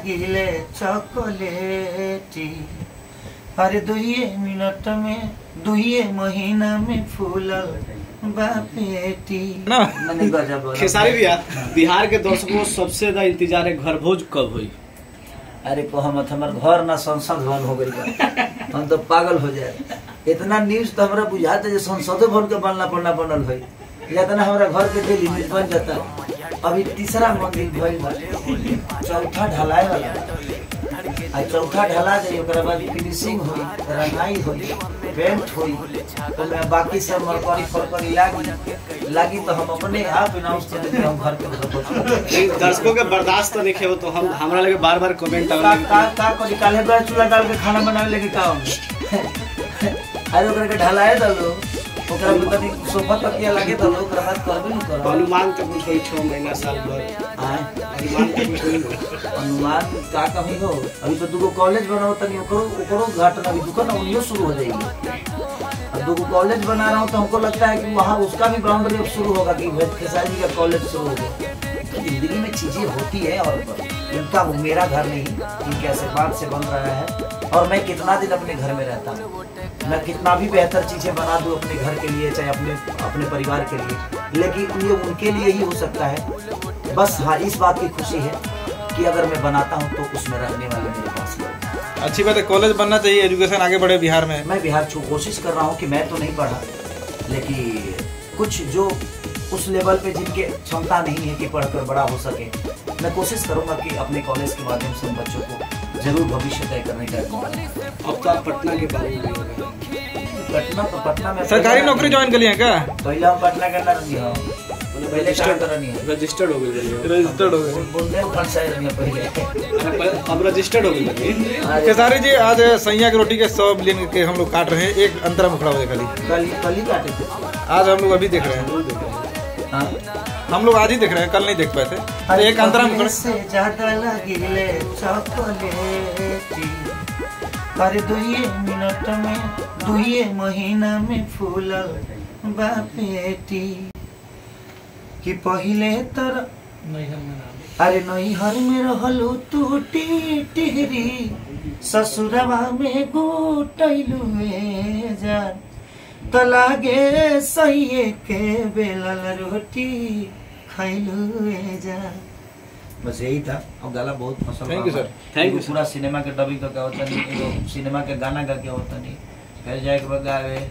लगिले चॉकलेटी। अरे 2 मिनट में 2 महीना में फूलल बापेटी ना। खेसारी भैया, बिहार के दर्शकों को सबसे ज्यादा इंतजार है घर भोज कब हुई? अरे को हम हमार घर ना संसद भवन हो गई हम तो पागल हो जाए। इतना न्यूज तो हमरा बुझाते जो संसद भवन के बनल है या तो हमारा घर के डेली न्यूज बन जाता। अभी तीसरा मंदिर भइल बा, चौथा ढलाई वाला, चौथा ढला जाए ओकरा बाद फिनिशिंग होई, रंगाई होई, पेंट होई, तो मैं बाकी सब मरकरी फरकरी लागी तो हम अपने आप अनाउंस कर देते हम घर के दर्शकों के बर्दाश्त तो नहीं हो तो हम हमरा लगे बार-बार कमेंट का को निकाले बड़ा चूल्हा डाल के खाना बनावे लेके काम। अरे ओकरा के ढलाए दलो, ओकरा में तनी सोफा तकिया लागे दलो, ओकरा बाद करबे नहीं कर। अनुमान तो कुछ होई 6 महीना साल भर अनुमान तो कुछ होई अनुमान का कहीं हो। अभी तो दुगो कॉलेज बनाओ तनी ओकरो घाटना अभी दुकान उनियो शुरू हो जाएगी। अब दुगो कॉलेज बना रहा हूँ तो हमको लगता है कि वहाँ उसका भी बाउंड्री अब शुरू होगा कि खेसारी का कॉलेज शुरू हो जाए। तो जिंदगी में चीजें होती है और इनका मेरा घर नहीं, इनके आशीर्वाद से बन रहा है। और मैं कितना दिन अपने घर में रहता हूँ, मैं कितना भी बेहतर चीजें बना दूँ अपने घर के लिए चाहे अपने परिवार के लिए, लेकिन ये उनके लिए ही हो सकता है। बस हाँ, इस बात की खुशी है कि अगर मैं बनाता हूँ तो उसमें रहने वाले मेरे पास लोग। अच्छी बात है, कॉलेज बनना चाहिए, एजुकेशन आगे बढ़े बिहार में। मैं बिहार कोशिश कर रहा हूँ कि मैं तो नहीं पढ़ा, लेकिन कुछ जो उस लेवल पे जिनके क्षमता नहीं है कि पढ़कर बड़ा हो सके, मैं कोशिश करूंगा कि अपने कॉलेज के माध्यम से उन बच्चों को जरूर भविष्य तय करने का। अब तो आप पटना के बारे में पटना में सरकारी नौकरी ज्वाइन कर लिया क्या? पहले हम पटना करना नहीं हो, पहले रजिस्टर्ड हो गए पहले अब रजिस्टर्ड हो गए। खेसारी जी, आज सैया की रोटी के 100 मिलियन के हम लोग काट रहे हैं, एक अंतरा में खड़ा हुए कल ही काटे थे। आज हम लोग अभी देख रहे हैं, हम लोग आज ही देख रहे हैं, कल नहीं देख पाए थे। एक अंतरा में से ज्यादा लगिले चॉकलेटी। अरे 2 मिनट में 2 महीना में फूलल बापेटी। कि पहिले तर अरे नैहर में रहलू तू टिहरी, ससुरवा में गोटैलू जान, तो लागे सही के बेलल रोटी खैलू जान। बस यही था। अब गाला बहुत पसंद। Thank you sir, thank you. पूरा सिनेमा के डबिंग का क्या होता नहीं, सिनेमा के गाना का क्या होता नहीं, फिर जाए के बाद गावे।